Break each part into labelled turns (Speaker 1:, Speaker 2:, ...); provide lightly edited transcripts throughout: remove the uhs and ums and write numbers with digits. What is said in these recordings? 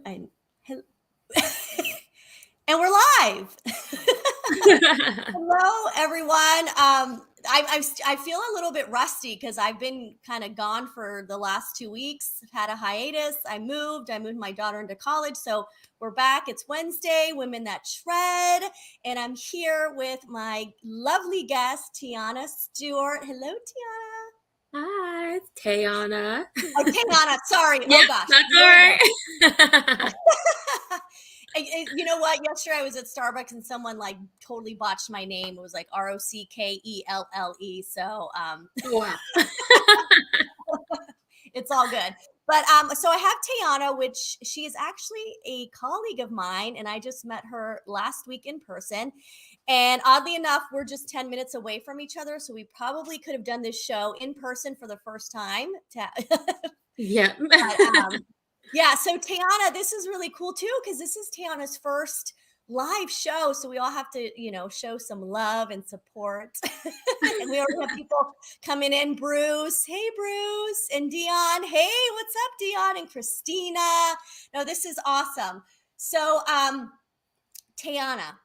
Speaker 1: I, and we're live. Hello, everyone. I feel a little bit rusty because I've been kind of gone for the last 2 weeks. I've had a hiatus. I moved my daughter into college. So we're back. It's Wednesday, Women That Shred. And I'm here with my lovely guest, Teyona Steward. Hello, Teyona.
Speaker 2: Hi, it's Teyona.
Speaker 1: Oh, Teyona, sorry.
Speaker 2: Yeah,
Speaker 1: Oh, gosh.
Speaker 2: that's all right.
Speaker 1: You know what? Yesterday I was at Starbucks and someone like totally botched my name. It was like Rockelle. So
Speaker 2: Wow.
Speaker 1: it's all good. But so I have Teyona, which she is actually a colleague of mine, and I just met her last week in person. And oddly enough, we're just 10 minutes away from each other. So we probably could have done this show in person for the first time.
Speaker 2: Yeah.
Speaker 1: But, yeah, so Teyona, this is really cool too, because this is Teyona's first live show. So we all have to, show some love and support. And we already have people coming in. Bruce, hey Bruce, and Dion, hey, what's up, Dion, and Christina. No, this is awesome. So Teyona.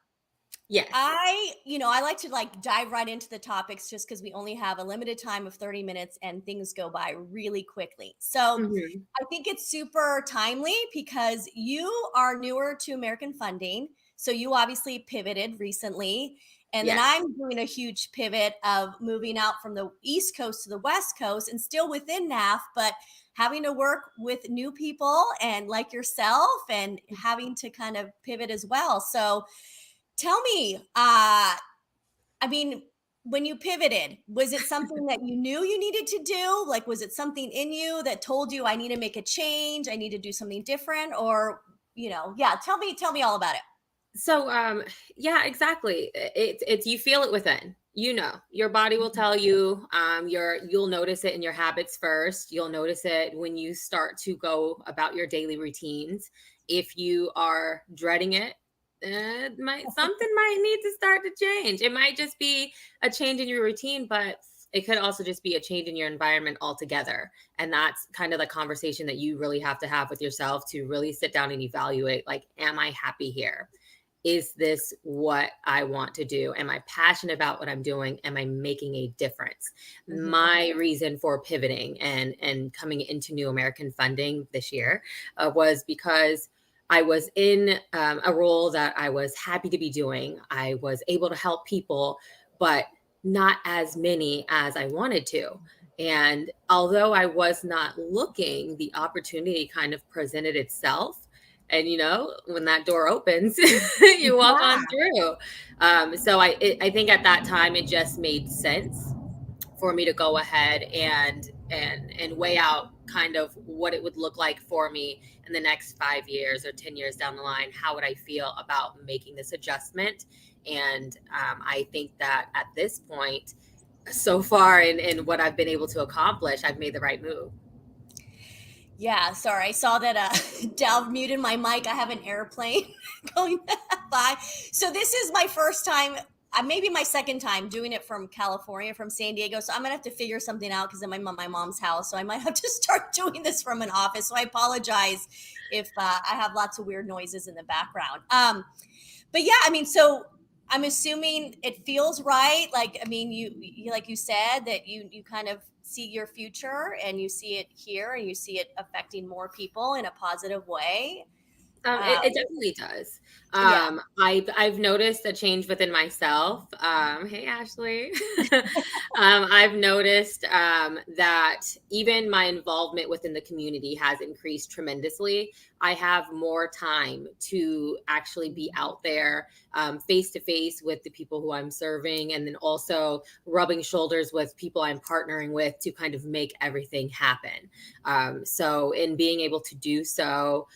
Speaker 2: Yes.
Speaker 1: I like to dive right into the topics just because we only have a limited time of 30 minutes and things go by really quickly. So I think it's super timely because you are newer to American Funding. So you obviously pivoted recently. And then I'm doing a huge pivot of moving out from the East Coast to the West Coast and still within NAF, but having to work with new people and like yourself and having to kind of pivot as well. So tell me, when you pivoted, was it something that you knew you needed to do? Like, was it something in you that told you I need to make a change? I need to do something different, or, tell me all about it.
Speaker 2: So, yeah, exactly. It's you feel it within. Your body will tell you. You'll notice it in your habits first. You'll notice it when you start to go about your daily routines. If you are dreading it, something might need to start to change. It might just be a change in your routine, but it could also just be a change in your environment altogether. And that's kind of the conversation that you really have to have with yourself to really sit down and evaluate, like, am I happy here? Is this what I want to do? Am I passionate about what I'm doing? Am I making a difference? Mm-hmm. My reason for pivoting and coming into New American Funding this year was because I was in a role that I was happy to be doing. I was able to help people, but not as many as I wanted to. And although I was not looking, the opportunity kind of presented itself. And, when that door opens, you walk on through. So I think at that time, it just made sense for me to go ahead and weigh out kind of what it would look like for me in the next 5 years or 10 years down the line. How would I feel about making this adjustment? And I think that at this point, so far in what I've been able to accomplish, I've made the right move.
Speaker 1: Yeah, sorry. I saw that Dal muted my mic. I have an airplane going by. So this is my first time, maybe my second time doing it from California, from San Diego. So I'm going to have to figure something out because I'm at my mom's house. So I might have to start doing this from an office. So I apologize if I have lots of weird noises in the background. But yeah, so I'm assuming it feels right. You like you said that you kind of see your future and you see it here and you see it affecting more people in a positive way.
Speaker 2: It definitely does. I've noticed a change within myself. Hey, Ashley. I've noticed that even my involvement within the community has increased tremendously. I have more time to actually be out there face to face with the people who I'm serving, and then also rubbing shoulders with people I'm partnering with to kind of make everything happen. So in being able to do so,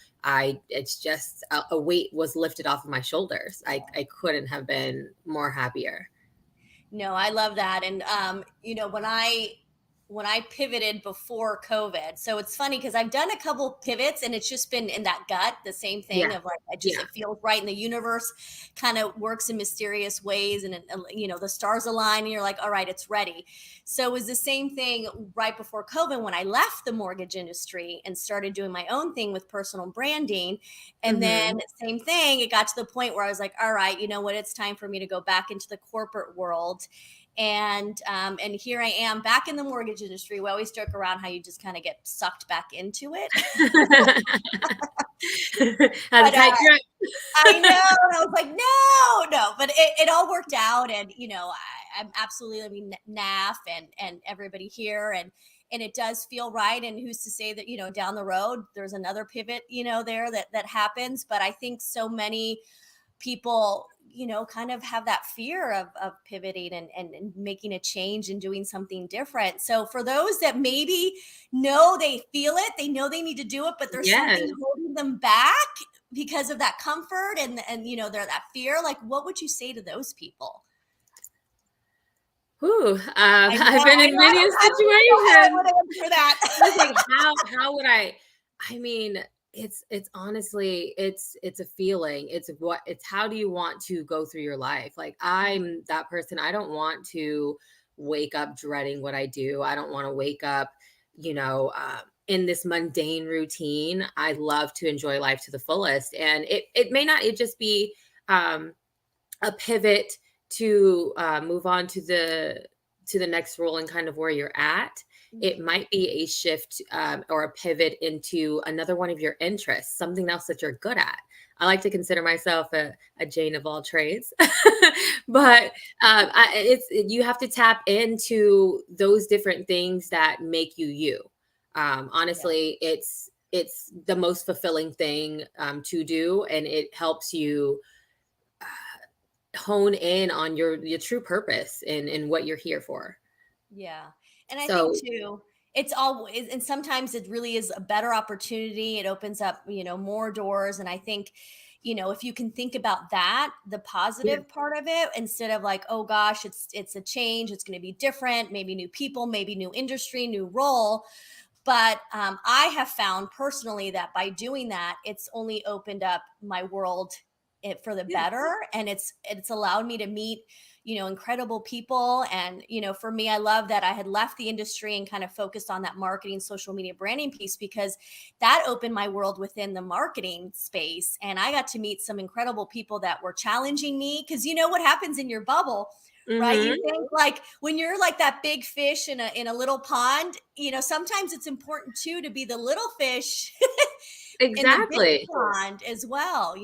Speaker 2: it's just a weight was lifted off of my shoulders. I couldn't have been more happier.
Speaker 1: No, I love that. And, when I pivoted before COVID. So it's funny because I've done a couple pivots and it's just been in that gut, the same thing
Speaker 2: Yeah.
Speaker 1: of like,
Speaker 2: Yeah.
Speaker 1: it feels right. And the universe kind of works in mysterious ways. And, the stars align and you're like, all right, it's ready. So it was the same thing right before COVID when I left the mortgage industry and started doing my own thing with personal branding. And then same thing, it got to the point where I was like, all right, you know what? It's time for me to go back into the corporate world. And here I am back in the mortgage industry. We always joke around how you just kind of get sucked back into it.
Speaker 2: Have a
Speaker 1: But
Speaker 2: tight grip.
Speaker 1: I know. And I was like, no. But it all worked out. And, I'm absolutely loving NAF and everybody here. And it does feel right. And who's to say that, down the road, there's another pivot, there that happens. But I think so many people, kind of have that fear of pivoting and making a change and doing something different. So for those that maybe know they feel it, they know they need to do it, but there's something holding them back because of that comfort and they're that fear, like what would you say to those people?
Speaker 2: Ooh, I've been in many situations.
Speaker 1: For that.
Speaker 2: I was like, how would I mean, it's honestly, it's a feeling. It's how do you want to go through your life? Like I'm that person. I don't want to wake up dreading what I do. I don't want to wake up, in this mundane routine. I love to enjoy life to the fullest. And it may not, it just be a pivot to move on to the next role and kind of where you're at. It might be a shift or a pivot into another one of your interests, something else that you're good at. I like to consider myself a Jane of all trades, but you have to tap into those different things that make you you. Honestly, it's the most fulfilling thing to do, and it helps you hone in on your true purpose and what you're here for.
Speaker 1: Yeah. And I
Speaker 2: So
Speaker 1: think too, it's all, and sometimes it really is a better opportunity. It opens up, more doors. And I think, if you can think about that, the
Speaker 2: yeah,
Speaker 1: positive part of it, instead of like, oh gosh, it's a change, it's going to be different, maybe new people, maybe new industry, new role. But I have found personally that by doing that, it's only opened up my world for the
Speaker 2: yeah,
Speaker 1: better, and it's allowed me to meet incredible people. And for me, I love that I had left the industry and kind of focused on that marketing, social media branding piece, because that opened my world within the marketing space, and I got to meet some incredible people that were challenging me, because what happens in your bubble, right? You think like when you're like that big fish in a little pond, sometimes it's important too to be the little fish in the big
Speaker 2: exactly.
Speaker 1: pond as well,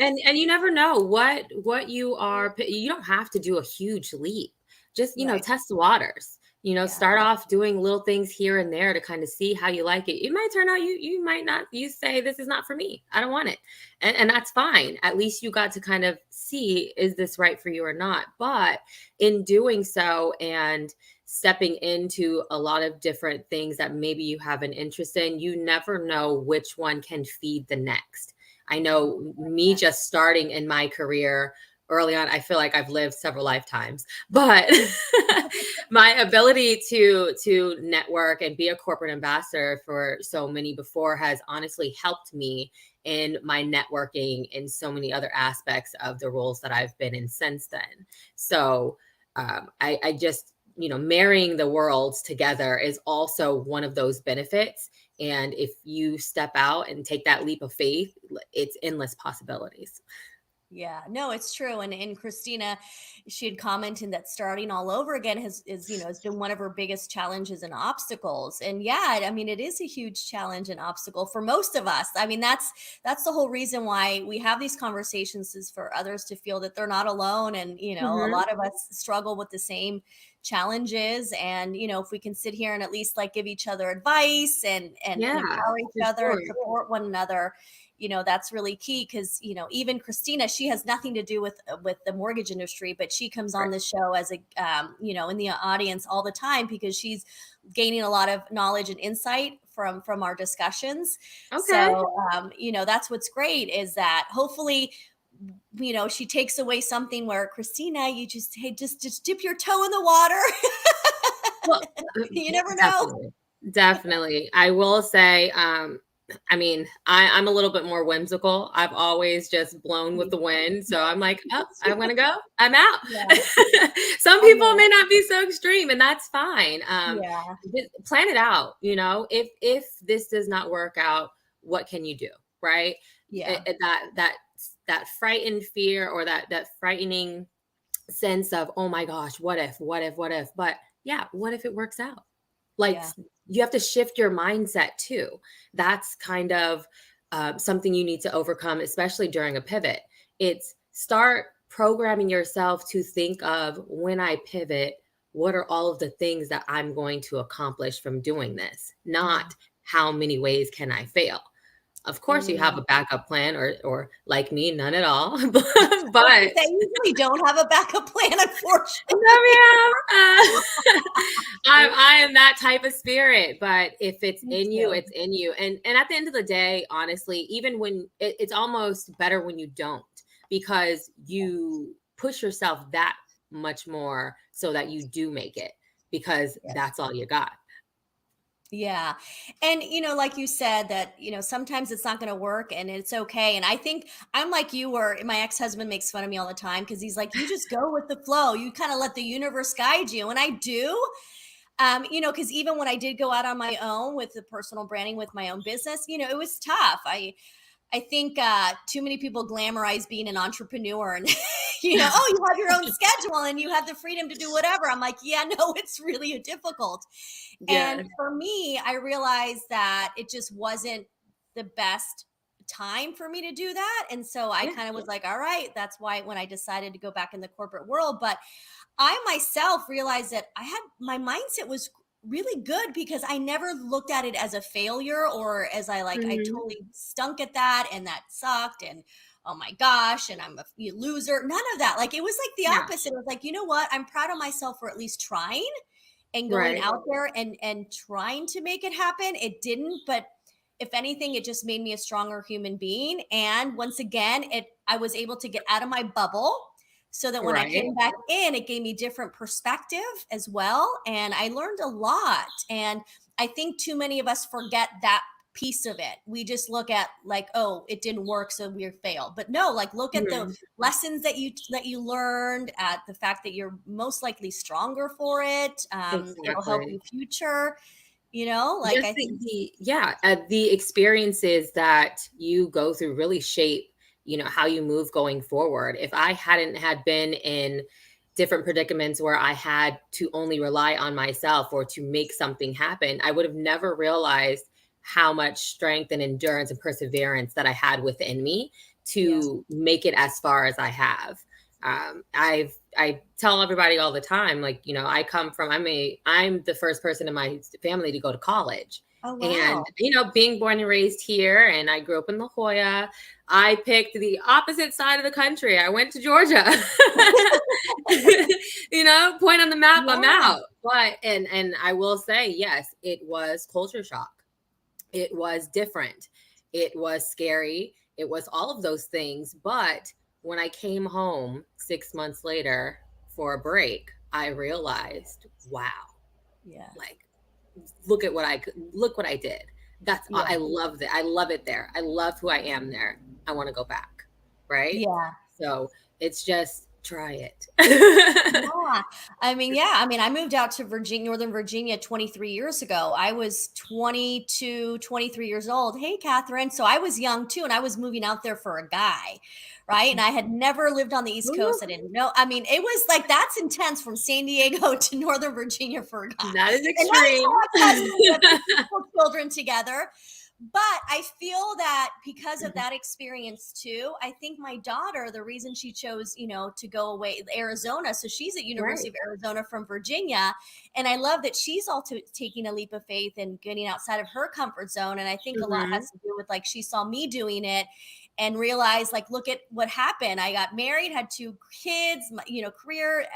Speaker 2: And you never know what you don't have to do a huge leap. Just,
Speaker 1: Right.
Speaker 2: test the waters.
Speaker 1: Yeah.
Speaker 2: Start off doing little things here and there to kind of see how you like it. It might turn out you might not, you say this is not for me. I don't want it. And that's fine. At least you got to kind of see, is this right for you or not? But in doing so and stepping into a lot of different things that maybe you have an interest in, you never know which one can feed the next. I know me just starting in my career early on, I feel like I've lived several lifetimes, but my ability to network and be a corporate ambassador for so many before has honestly helped me in my networking in so many other aspects of the roles that I've been in since then. So I just, marrying the worlds together is also one of those benefits. And if you step out and take that leap of faith, it's endless possibilities.
Speaker 1: Yeah, no, it's true. And Christina, she had commented that starting all over again has been one of her biggest challenges and obstacles. And yeah, I mean, it is a huge challenge and obstacle for most of us. I mean, that's the whole reason why we have these conversations, is for others to feel that they're not alone. And a
Speaker 2: Mhm.
Speaker 1: lot of us struggle with the same challenges. And if we can sit here and at least like give each other advice and
Speaker 2: Yeah,
Speaker 1: empower each
Speaker 2: for
Speaker 1: other and
Speaker 2: sure.
Speaker 1: support one another, that's really key. Because even Christina, she has nothing to do with the mortgage industry, but she comes on
Speaker 2: Right.
Speaker 1: this show as a in the audience all the time, because she's gaining a lot of knowledge and insight from our discussions.
Speaker 2: Okay.
Speaker 1: So that's what's great, is that hopefully she takes away something where, Christina, you just, hey, just dip your toe in the water.
Speaker 2: Well,
Speaker 1: You never know.
Speaker 2: definitely, definitely. I will say, I mean, I'm a little bit more whimsical. I've always just blown with
Speaker 1: Me
Speaker 2: the wind. So I'm like, oh,
Speaker 1: too.
Speaker 2: I'm gonna go. I'm out.
Speaker 1: Yeah,
Speaker 2: Some
Speaker 1: I
Speaker 2: people
Speaker 1: know.
Speaker 2: may not be so extreme, and that's fine.
Speaker 1: Yeah,
Speaker 2: Plan it out. If this does not work out, what can you do? Right?
Speaker 1: yeah,
Speaker 2: That frightened fear, or that frightening sense of, oh my gosh, what if, but yeah, what if it works out? Like,
Speaker 1: yeah.
Speaker 2: you have to shift your mindset too. That's kind of something you need to overcome, especially during a pivot. It's start programming yourself to think of, when I pivot, what are all of the things that I'm going to accomplish from doing this,
Speaker 1: Yeah.
Speaker 2: not how many ways can I fail. Of course, you have
Speaker 1: Mm.
Speaker 2: a backup plan, or like me, none at all.
Speaker 1: I was
Speaker 2: But
Speaker 1: gonna say, I usually don't have a backup plan,
Speaker 2: no,
Speaker 1: unfortunately.
Speaker 2: ma'am. I am that type of spirit, but if it's
Speaker 1: Me
Speaker 2: in you,
Speaker 1: too.
Speaker 2: it's in you. And at the end of the day, honestly, even when it's almost better when you don't, because you push yourself that much more so that you do make it, because
Speaker 1: Yeah.
Speaker 2: that's all you got.
Speaker 1: Yeah. And, like you said, that, sometimes it's not going to work and it's okay. And I think I'm like you, where my ex husband makes fun of me all the time because he's like, you just go with the flow. You kind of let the universe guide you. And I do. Because even when I did go out on my own with the personal branding with my own business, it was tough. I think too many people glamorize being an entrepreneur and, oh, you have your own schedule and you have the freedom to do whatever. I'm like, yeah, no, it's really difficult.
Speaker 2: Yeah.
Speaker 1: And for me, I realized that it just wasn't the best time for me to do that. And so I
Speaker 2: Yeah.
Speaker 1: kind of was like, all right, that's why when I decided to go back in the corporate world. But I myself realized that my mindset was really good because I never looked at it as a failure or as I
Speaker 2: Mhm.
Speaker 1: totally stunk at that and that sucked and oh my gosh and I'm a loser. None of that. Like it was like the
Speaker 2: Yeah.
Speaker 1: opposite. It was like, you know what? I'm proud of myself for at least trying and going
Speaker 2: Right.
Speaker 1: out there and trying to make it happen. It didn't, but if anything, it just made me a stronger human being. And once again, I was able to get out of my bubble so that when I
Speaker 2: Right.
Speaker 1: came back in, it gave me different perspective as well. And I learned a lot. And I think too many of us forget that piece of it. We just look at like, oh, it didn't work, so we failed. But no, like look at the
Speaker 2: Mhm.
Speaker 1: lessons that you learned, at the fact that you're most likely stronger for it. It'll help
Speaker 2: Exactly.
Speaker 1: you future, like
Speaker 2: Just
Speaker 1: I think.
Speaker 2: the experiences that you go through really shape, how you move going forward. If I hadn't had been in different predicaments where I had to only rely on myself or to make something happen, I would have never realized how much strength and endurance and perseverance that I had within me
Speaker 1: Yeah.
Speaker 2: to make it as far as I have. I tell everybody all the time, like, I'm the first person in my family to go to college.
Speaker 1: Oh
Speaker 2: And,
Speaker 1: wow.
Speaker 2: being born and raised here, and I grew up in La Jolla, I picked the opposite side of the country. I went to Georgia. Point on the map, I'm
Speaker 1: Yeah.
Speaker 2: out. And I will say, yes, it was culture shock. It was different. It was scary. It was all of those things. But when I came home 6 months later for a break, I realized, wow,
Speaker 1: Yeah.
Speaker 2: like, look what I did. I
Speaker 1: Yeah.
Speaker 2: loved it. I love it there. I love who I am there. I want to go back. Right.
Speaker 1: Yeah.
Speaker 2: So it's just try it.
Speaker 1: Yeah. I moved out to Virginia, Northern Virginia 23 years ago. I was 22, 23 years old. Hey, Catherine. So I was young too, and I was moving out there for a guy, right? And I had never lived on the East Coast. I didn't know. I mean, it was like that's intense from San Diego to Northern Virginia for a guy.
Speaker 2: That is
Speaker 1: And now
Speaker 2: extreme.
Speaker 1: my husband, we have 2 children together. But I feel that because of that experience too, I think my daughter, the reason she chose, to go away Arizona, so she's at University
Speaker 2: Right.
Speaker 1: of Arizona from Virginia, and I love that she's also taking a leap of faith and getting outside of her comfort zone. And I think a lot
Speaker 2: Mhm.
Speaker 1: has to do with like she saw me doing it and realized like look at what happened. I got married, had 2 kids, career,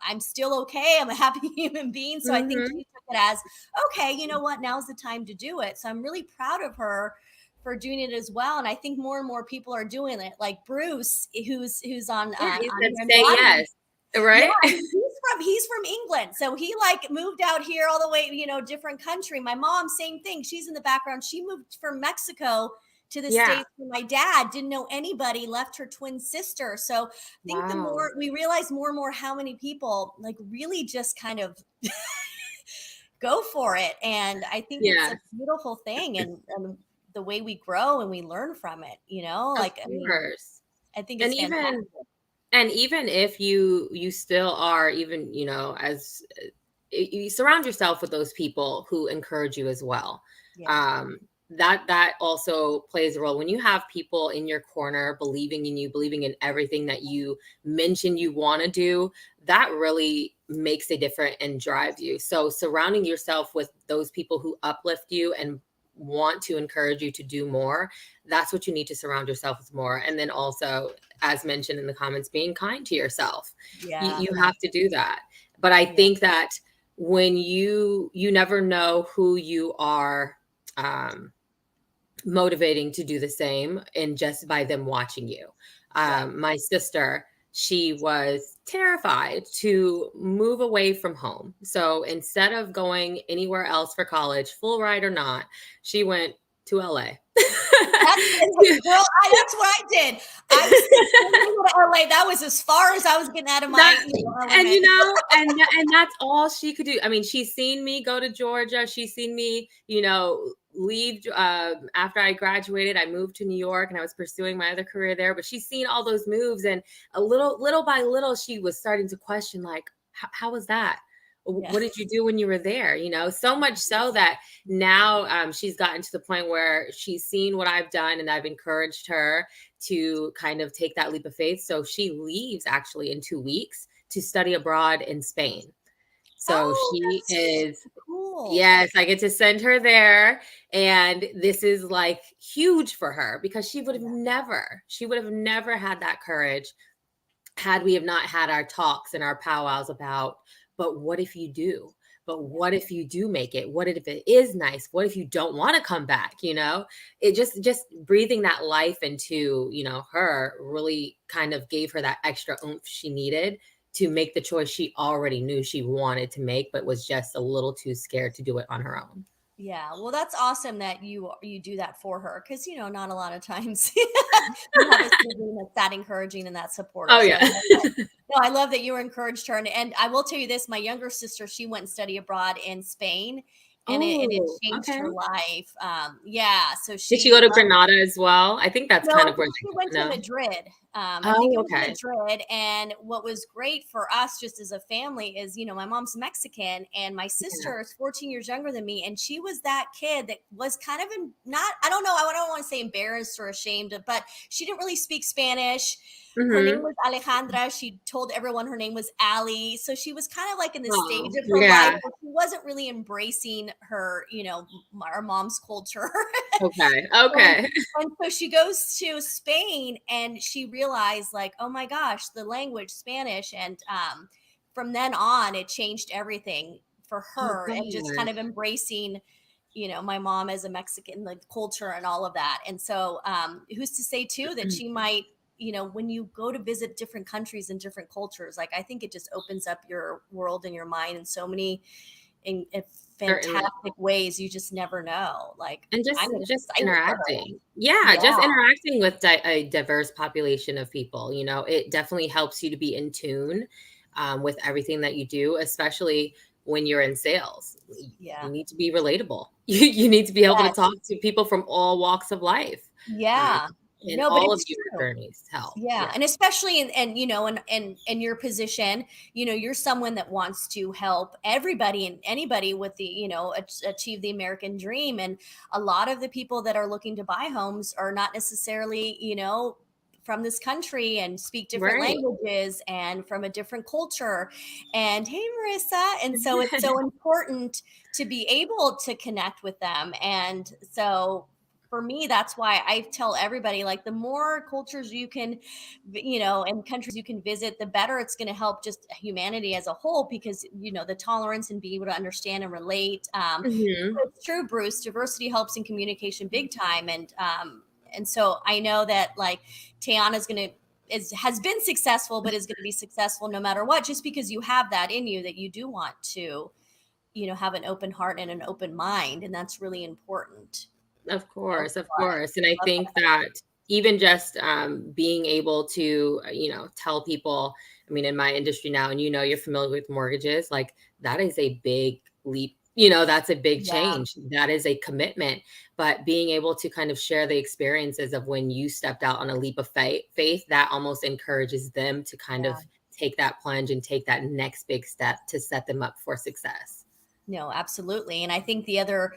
Speaker 1: I'm still okay. I'm a happy human being. So I think
Speaker 2: Mhm.
Speaker 1: she took it as okay, you know what? Now's the time to do it. So I'm really proud of her for doing it as well. And I think more and more people are doing it. Like Bruce, who's on
Speaker 2: Yeah, he
Speaker 1: on
Speaker 2: said,
Speaker 1: here in the
Speaker 2: "Say
Speaker 1: audience.
Speaker 2: yes."
Speaker 1: Yeah,
Speaker 2: Right?
Speaker 1: he's he's from England. So he like moved out here all the way, different country. My mom, same thing. She's in the background. She moved from Mexico to the
Speaker 2: Yeah.
Speaker 1: States with my dad, didn't know anybody, left her twin sister. So I think the
Speaker 2: Wow.
Speaker 1: more we realize more and more how many people like really just kind of go for it. And I think it's
Speaker 2: Yeah.
Speaker 1: a beautiful thing, and the way we grow and we learn from it,
Speaker 2: Of
Speaker 1: like, I mean,
Speaker 2: course.
Speaker 1: I think
Speaker 2: And
Speaker 1: it's fantastic.
Speaker 2: even if you still are, even, as you surround yourself with those people who encourage you as well.
Speaker 1: Yeah.
Speaker 2: um that also plays a role when you have people in your corner believing in you, believing in everything that you mention you want to do. That really makes a difference and drives you. So surrounding yourself with those people who uplift you and want to encourage you to do more, that's what you need to surround yourself with more. And then also, as mentioned in the comments, being kind to yourself.
Speaker 1: Yeah.
Speaker 2: You have to do that. But I
Speaker 1: Yeah.
Speaker 2: think that when you never know who you are motivating to do the same, and just by them watching you.
Speaker 1: Right.
Speaker 2: My sister, she was terrified to move away from home. So instead of going anywhere else for college, full ride or not, she went to LA.
Speaker 1: Girl, that's what I did. I was to LA. That was as far as I was getting out of my
Speaker 2: That and
Speaker 1: element.
Speaker 2: and that's all she could do. I mean, she's seen me go to Georgia. She's seen me, leave after I graduated. I moved to New York and I was pursuing my other career there. But she's seen all those moves, and a little by little, she was starting to question, like, how was that?
Speaker 1: Yeah.
Speaker 2: What did you do when you were there? So much so that now she's gotten to the point where she's seen what I've done, and I've encouraged her to kind of take that leap of faith. So she leaves actually in 2 weeks to study abroad in Spain. So
Speaker 1: Oh,
Speaker 2: she
Speaker 1: that's
Speaker 2: is,
Speaker 1: cool.
Speaker 2: yes, I get to send her there. And this is like huge for her, because she would have never had that courage had we have not had our talks and our powwows about, but what if you do? But what if you do make it? What if it is nice? What if you don't want to come back? It just breathing that life into, her really kind of gave her that extra oomph she needed to make the choice she already knew she wanted to make, but was just a little too scared to do it on her own.
Speaker 1: Yeah, well, that's awesome that you do that for her, because not a lot of times you have a sibling that's that encouraging and that supportive.
Speaker 2: Oh
Speaker 1: So I
Speaker 2: yeah.
Speaker 1: love that. No, I love that you encouraged her, and I will tell you this: my younger sister, she went and studied abroad in Spain, and it
Speaker 2: Oh,
Speaker 1: changed
Speaker 2: okay.
Speaker 1: her life. Yeah, so
Speaker 2: Did she go
Speaker 1: she
Speaker 2: to Granada as well? I think that's
Speaker 1: no, I
Speaker 2: kind of where
Speaker 1: think she went
Speaker 2: they
Speaker 1: to
Speaker 2: no.
Speaker 1: Madrid. I think
Speaker 2: Oh,
Speaker 1: it was
Speaker 2: okay.
Speaker 1: Madrid. And what was great for us just as a family is, my mom's Mexican and my
Speaker 2: Yeah.
Speaker 1: sister is 14 years younger than me. And she was that kid that was kind of not, I don't know, I don't want to say embarrassed or ashamed, but she didn't really speak Spanish. Her name
Speaker 2: Mhm.
Speaker 1: was Alejandra. She told everyone her name was Ali. So she was kind of like in this stage
Speaker 2: Oh,
Speaker 1: of her life
Speaker 2: yeah.
Speaker 1: where she wasn't really embracing her, our mom's culture.
Speaker 2: Okay,
Speaker 1: And,
Speaker 2: okay.
Speaker 1: and so she goes to Spain and she realized, like, oh my gosh, the language, Spanish. And from then on, it changed everything for
Speaker 2: Oh,
Speaker 1: her, and just kind
Speaker 2: good.
Speaker 1: of embracing, my mom as a Mexican, the culture and all of that. And so who's to say too that she might, when you go to visit different countries and different cultures, like, I think it just opens up your world and your mind in so many in
Speaker 2: Certainly.
Speaker 1: fantastic ways. You just never know. Like,
Speaker 2: And
Speaker 1: I'm
Speaker 2: just
Speaker 1: excited for her.
Speaker 2: interacting. Yeah,
Speaker 1: Yeah.
Speaker 2: just interacting with a diverse population of people, it definitely helps you to be in tune, with everything that you do, especially when you're in sales.
Speaker 1: Yeah.
Speaker 2: You need to be relatable. You need to be able to
Speaker 1: Yes.
Speaker 2: talk to people from all walks of life, um,
Speaker 1: Yeah.
Speaker 2: and
Speaker 1: No, but
Speaker 2: all of
Speaker 1: it's
Speaker 2: your
Speaker 1: true.
Speaker 2: journeys help.
Speaker 1: Yeah.
Speaker 2: Yeah.
Speaker 1: And especially in your position, you're someone that wants to help everybody and anybody with the, achieve the American dream. And a lot of the people that are looking to buy homes are not necessarily, from this country and speak different
Speaker 2: Right.
Speaker 1: languages and from a different culture. And hey, Marissa. And so it's so important to be able to connect with them. And so for me, that's why I tell everybody, like, the more cultures you can, and countries you can visit, the better it's going to help just humanity as a whole, because, the tolerance and be able to understand and relate.
Speaker 2: Mhm.
Speaker 1: It's true, Bruce. Diversity helps in communication big time. And so I know that, like, Teyana's going to has been successful, but is going to be successful no matter what, just because you have that in you, that you do want to, have an open heart and an open mind. And that's really important.
Speaker 2: Of course, of course. And I think that even just being able to, tell people, I mean, in my industry now, and you're familiar with mortgages, like that is a big leap. That's a big change. That is a commitment. But being able to kind of share the experiences of when you stepped out on a leap of faith, that almost encourages them to kind of take that plunge and take that next big step to set them up for success.
Speaker 1: No, absolutely. And I think the other,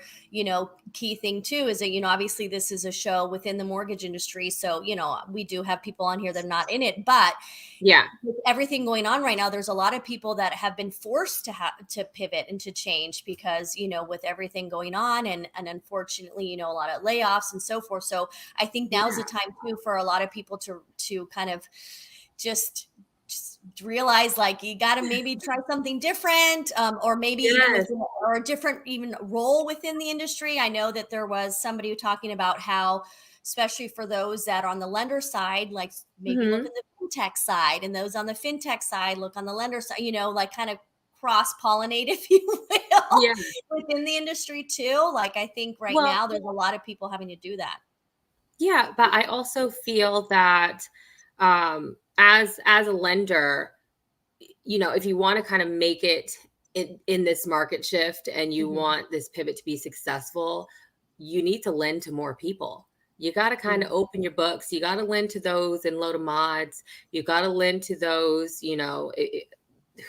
Speaker 1: key thing too is that, obviously this is a show within the mortgage industry. So, we do have people on here that are not in it, but with everything going on right now, there's a lot of people that have been forced to pivot and to change because, with everything going on and unfortunately, a lot of layoffs and so forth. So I think now's the time too, for a lot of people to kind of just realize like you got to maybe try something different, or maybe even or a different even role within the industry. I know that there was somebody talking about how, especially for those that are on the lender side, like maybe look at the fintech side, and those on the fintech side look on the lender side, like kind of cross-pollinate, if you will, within the industry too. Like I think now there's a lot of people having to do that.
Speaker 2: Yeah, but I also feel that as a lender, if you want to kind of make it in this market shift and you want this pivot to be successful, you need to lend to more people. You got to kind of open your books. You got to lend to those in low to mods. You got to lend to those,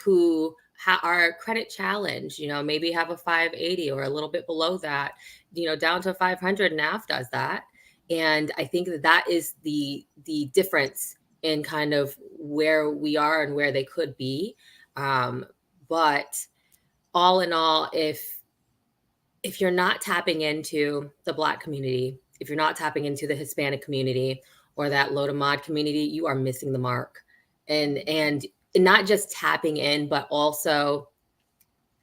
Speaker 2: who are credit challenged, maybe have a 580 or a little bit below that, down to 500. NAF does that. And I think that is the difference in kind of where we are and where they could be. But all in all, if you're not tapping into the Black community, if you're not tapping into the Hispanic community or that low to mod community, you are missing the mark. And not just tapping in, but also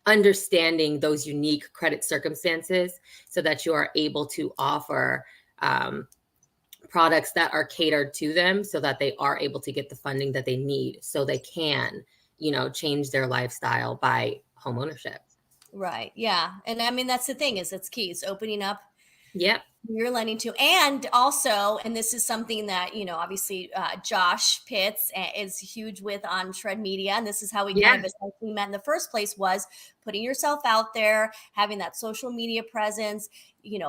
Speaker 2: understanding those unique credit circumstances so that you are able to offer products that are catered to them so that they are able to get the funding that they need so they can, change their lifestyle by home ownership.
Speaker 1: Right. Yeah. And I mean, that's the thing it's key. It's opening up.
Speaker 2: Yep.
Speaker 1: You're lending to, and also, and this is something that, obviously Josh Pitts is huge with on Shred Media. And this is how we kind of essentially met in the first place, was putting yourself out there, having that social media presence,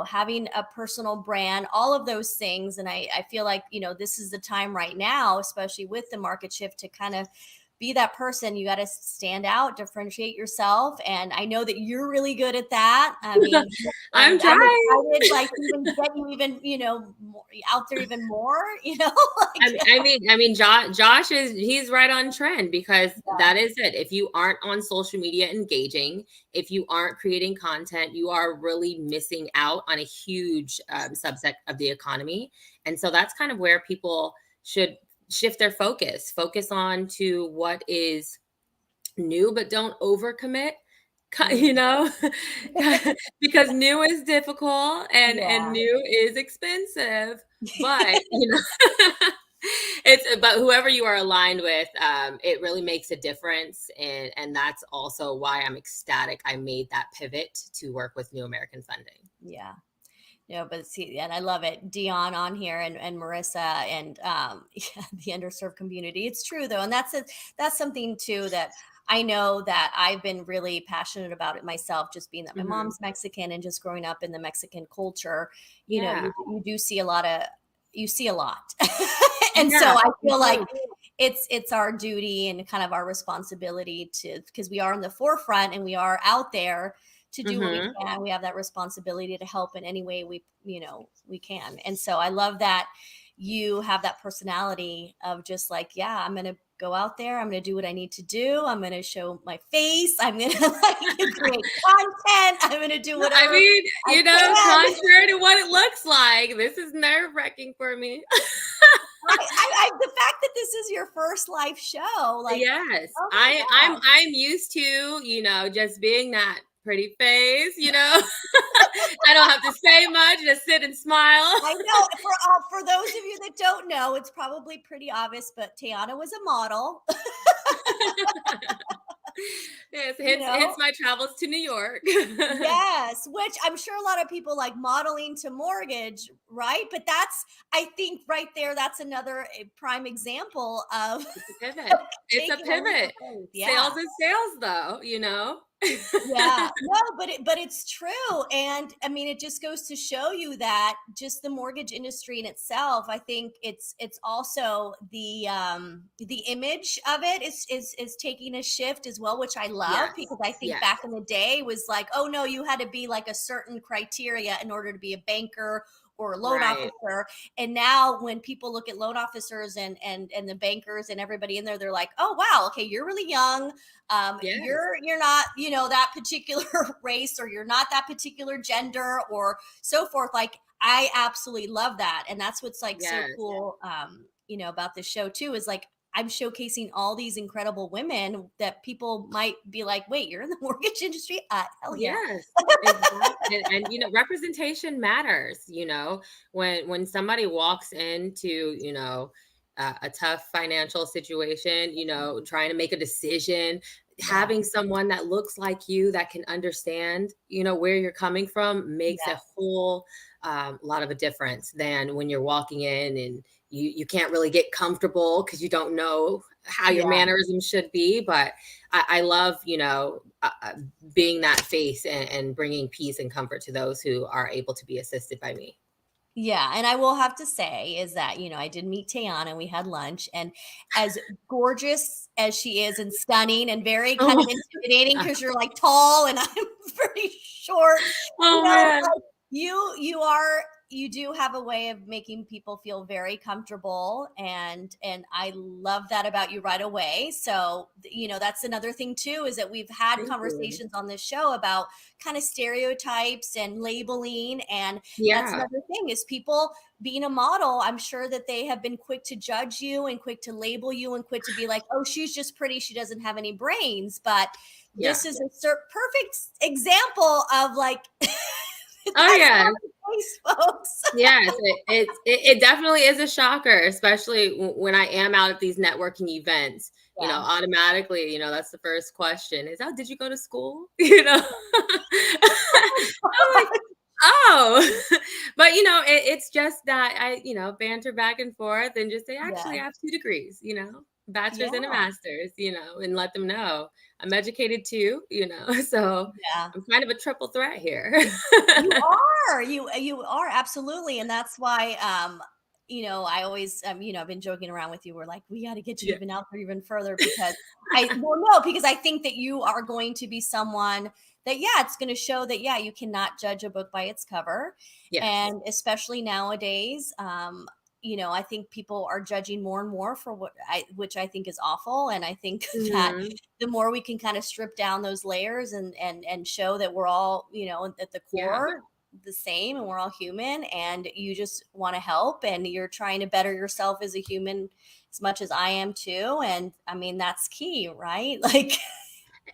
Speaker 1: having a personal brand, all of those things. And I feel like, this is the time right now, especially with the market shift, to kind of be that person. You got to stand out, differentiate yourself. And I know that you're really good at that. I mean,
Speaker 2: I'm trying.
Speaker 1: excited, like even get you even, more, out there even more,
Speaker 2: I mean, Josh he's right on trend because that is it. If you aren't on social media engaging, if you aren't creating content, you are really missing out on a huge subset of the economy. And so that's kind of where people should shift their focus on to what is new, but don't overcommit, because new is difficult and new is expensive, but but whoever you are aligned with, it really makes a difference. And that's also why I'm ecstatic I made that pivot to work with New American Funding.
Speaker 1: Yeah. But see, and I love it. Dion on here and Marissa and the underserved community. It's true though. And that's something too that I know that I've been really passionate about it myself, just being that my mom's Mexican and just growing up in the Mexican culture, you do see a lot. And so I feel like it's our duty and kind of our responsibility because we are in the forefront and we are out there to do what we can. We have that responsibility to help in any way we can. And so I love that you have that personality of just like, I'm going to go out there. I'm going to do what I need to do. I'm going to show my face. I'm going to create content. I'm going to do whatever.
Speaker 2: I mean, contrary to what it looks like, this is nerve-wracking for me.
Speaker 1: The fact that this is your first live show,
Speaker 2: yes, I'm used to, just being that pretty face, I don't have to say much, just sit and smile.
Speaker 1: I know, for for those of you that don't know, it's probably pretty obvious, but Teyona was a model.
Speaker 2: Yes,
Speaker 1: You
Speaker 2: hence
Speaker 1: know,
Speaker 2: my travels to New York.
Speaker 1: yes, which I'm sure a lot of people like modeling to mortgage, right? But that's, I think, right there, that's another prime example of
Speaker 2: It's a pivot. It's a
Speaker 1: taking a leap of
Speaker 2: pivot.
Speaker 1: faith. Yeah.
Speaker 2: Sales is sales though, you know?
Speaker 1: Yeah, no, but it's true, and I mean, it just goes to show you that just the mortgage industry in itself. I think it's also the image of it is taking a shift as well, which I love
Speaker 2: Yes.
Speaker 1: because I think
Speaker 2: Yes.
Speaker 1: back in the day was like, oh no, you had to be like a certain criteria in order to be a banker or a loan
Speaker 2: Right.
Speaker 1: officer. And now when people look at loan officers and the bankers and everybody in there, they're like, oh wow, okay, you're really young,
Speaker 2: Yes.
Speaker 1: you're not, you know, that particular race, or you're not that particular gender, or so forth. Like, I absolutely love that, and that's what's like so
Speaker 2: Yes.
Speaker 1: cool, you know, about the show too, is like I'm showcasing all these incredible women that people might be like, wait, you're in the mortgage industry? Hell yeah.
Speaker 2: Yes, exactly. And you know, representation matters, you know, when somebody walks into, you know, a tough financial situation, you know, trying to make a decision,
Speaker 1: Yeah.
Speaker 2: having someone that looks like you that can understand, you know, where you're coming from makes a
Speaker 1: Yes.
Speaker 2: whole lot of a difference than when you're walking in and you can't really get comfortable because you don't know how your
Speaker 1: Yeah.
Speaker 2: mannerisms should be. But I love, you know, being that face and bringing peace and comfort to those who are able to be assisted by me.
Speaker 1: Yeah, and I will have to say is that, you know, I did meet Tayana, we had lunch, and as gorgeous as she is and stunning and very kind
Speaker 2: Oh,
Speaker 1: of intimidating because you're like tall and I'm pretty short, you
Speaker 2: oh
Speaker 1: know,
Speaker 2: man.
Speaker 1: like you do have a way of making people feel very comfortable, and I love that about you right away. So, you know, that's another thing too, is that we've had
Speaker 2: Thank you.
Speaker 1: conversations on this show about kind of stereotypes and labeling, and that's
Speaker 2: Yeah.
Speaker 1: another thing is people being a model. I'm sure that they have been quick to judge you and quick to label you and quick to be like, oh, she's just pretty. She doesn't have any brains. But
Speaker 2: Yeah.
Speaker 1: this is a perfect example of like,
Speaker 2: Oh
Speaker 1: that's
Speaker 2: yeah.
Speaker 1: not the case, folks.
Speaker 2: Yes, it definitely is a shocker, especially when I am out at these networking events. You know,
Speaker 1: Yeah.
Speaker 2: automatically, you know, that's the first question is, "Oh, did you go to school?" You know, I'm like, "Oh," but you know, it's just that I, you know, banter back and forth and just say, "Actually,
Speaker 1: Yeah.
Speaker 2: I have 2 degrees," you know, bachelor's and a
Speaker 1: Yeah.
Speaker 2: master's, you know, and let them know I'm educated too, you know, so
Speaker 1: Yeah.
Speaker 2: I'm kind of a triple threat here.
Speaker 1: You are. You are absolutely, and that's why you know, I always you know, I've been joking around with you. We're like, we got to get you
Speaker 2: Yeah.
Speaker 1: even out there even further because I well no, because I think that you are going to be someone that yeah, it's going to show that yeah, you cannot judge a book by its cover.
Speaker 2: Yes.
Speaker 1: And especially nowadays, you know, I think people are judging more and more for which I think is awful, and I think that
Speaker 2: Mhm.
Speaker 1: the more we can kind of strip down those layers and show that we're all, you know, at the
Speaker 2: Yeah.
Speaker 1: core the same and we're all human, and you just want to help and you're trying to better yourself as a human as much as I am too. And I mean, that's key, right? Like,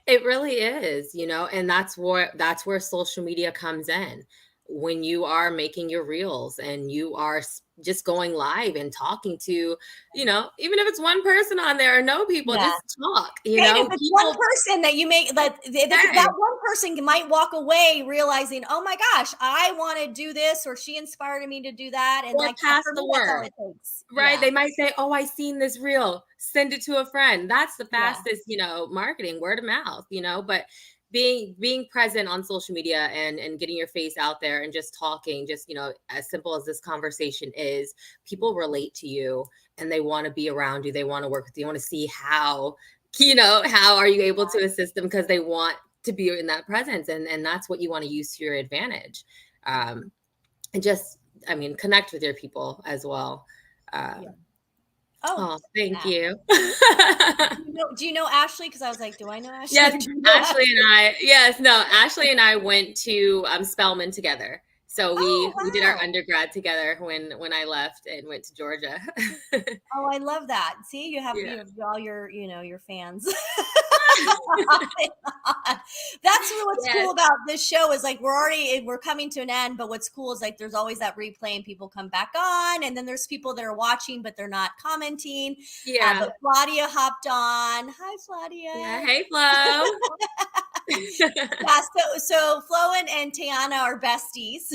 Speaker 2: It really is, you know, and that's where social media comes in. When you are making your reels and you are just going live and talking to, you know, even if it's one person on there or no people,
Speaker 1: yeah.
Speaker 2: just talk, you
Speaker 1: And if
Speaker 2: know,
Speaker 1: it's one
Speaker 2: people
Speaker 1: person that you make that
Speaker 2: say,
Speaker 1: one person might walk away realizing, oh my gosh, I want to do this, or she inspired me to do that. And
Speaker 2: or
Speaker 1: like
Speaker 2: pass
Speaker 1: for me,
Speaker 2: the
Speaker 1: that's all
Speaker 2: word.
Speaker 1: it takes.
Speaker 2: Right?
Speaker 1: Yeah.
Speaker 2: They might say, "Oh, I seen this reel. Send it to a friend." That's the
Speaker 1: Yeah.
Speaker 2: fastest, you know, marketing, word of mouth, you know, but being present on social media and getting your face out there and just talking, just, you know, as simple as this conversation is, people relate to you and they want to be around you. They want to work with you. They want to see how, you know, how are you able to assist them because they want to be in that presence, and that's what you want to use to your advantage. And just, I mean, connect with your people as well.
Speaker 1: Yeah.
Speaker 2: um,
Speaker 1: Oh,
Speaker 2: oh, thank
Speaker 1: yeah.
Speaker 2: you.
Speaker 1: Do you know Ashley? Because I was like, do I know Ashley?
Speaker 2: Yes,
Speaker 1: Or do you know
Speaker 2: Ashley
Speaker 1: Ashley?
Speaker 2: and I. Yes, no, Ashley and I went to Spelman together. So
Speaker 1: Oh,
Speaker 2: we did our
Speaker 1: wow.
Speaker 2: undergrad together when I left and went to Georgia.
Speaker 1: Oh, I love that. See, you
Speaker 2: Yeah.
Speaker 1: have all your, you know, your fans. That's what's
Speaker 2: Yes.
Speaker 1: cool about this show is like we're coming to an end, but what's cool is like there's always that replay and people come back on, and then there's people that are watching but they're not commenting.
Speaker 2: Yeah.
Speaker 1: But Flavia hopped on. Hi,
Speaker 2: Yeah.
Speaker 1: Flavia.
Speaker 2: Hey, Flo.
Speaker 1: Yeah, so Flo and Teyana are besties.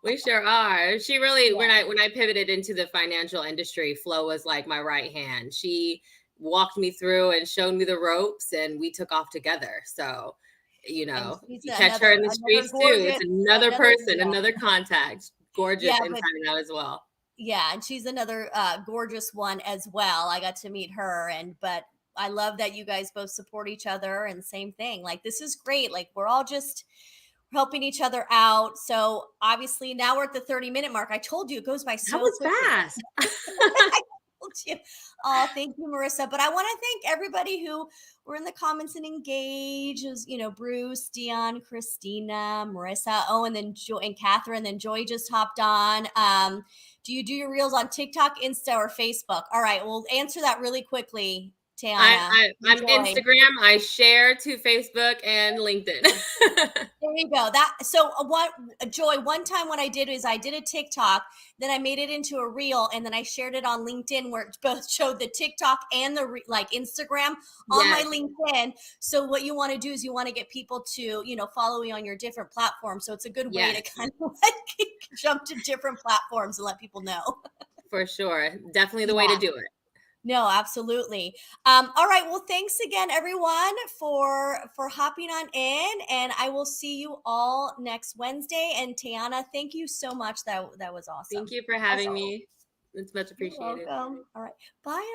Speaker 2: We sure are. She really,
Speaker 1: Yeah.
Speaker 2: when I pivoted into the financial industry, Flo was like my right hand. She walked me through and showed me the ropes, and we took off together. So,
Speaker 1: And she's
Speaker 2: you catch her in the
Speaker 1: another
Speaker 2: streets too. It's
Speaker 1: gorgeous,
Speaker 2: another person, another contact, gorgeous
Speaker 1: yeah,
Speaker 2: inside
Speaker 1: but
Speaker 2: and out as well.
Speaker 1: yeah, and she's another gorgeous one as well. I got to meet her, but I love that you guys both support each other, and same thing. Like this is great. Like we're all just helping each other out. So obviously now we're at the 30-minute mark. I told you it goes by
Speaker 2: That
Speaker 1: so
Speaker 2: was
Speaker 1: quickly.
Speaker 2: fast.
Speaker 1: I told you. Oh, thank you, Marissa. But I want to thank everybody who were in the comments and engaged. Bruce, Dion, Christina, Marissa, and then Joy and Catherine. Then Joy just hopped on. Do you do your reels on TikTok, Insta, or Facebook? All right, we'll answer that really quickly, Teyana.
Speaker 2: I'm
Speaker 1: Joy.
Speaker 2: Instagram. I share to Facebook and LinkedIn.
Speaker 1: There you go. What Joy, one time what I did is I did a TikTok, then I made it into a reel, and then I shared it on LinkedIn where it both showed the TikTok and the like Instagram on my
Speaker 2: Yes,
Speaker 1: LinkedIn. So what you want to do is you want to get people to, follow you on your different platforms. So it's a good way to
Speaker 2: yes,
Speaker 1: kind of like jump to different platforms and let people know.
Speaker 2: for sure. Definitely the way to
Speaker 1: Yeah.
Speaker 2: do it.
Speaker 1: No, absolutely. All right. Well, thanks again, everyone, for hopping on in, and I will see you all next Wednesday. And Teyana, thank you so much. That was awesome.
Speaker 2: Thank you for
Speaker 1: As
Speaker 2: having
Speaker 1: always.
Speaker 2: me. It's much
Speaker 1: You're
Speaker 2: appreciated.
Speaker 1: welcome. All right. Bye, everyone.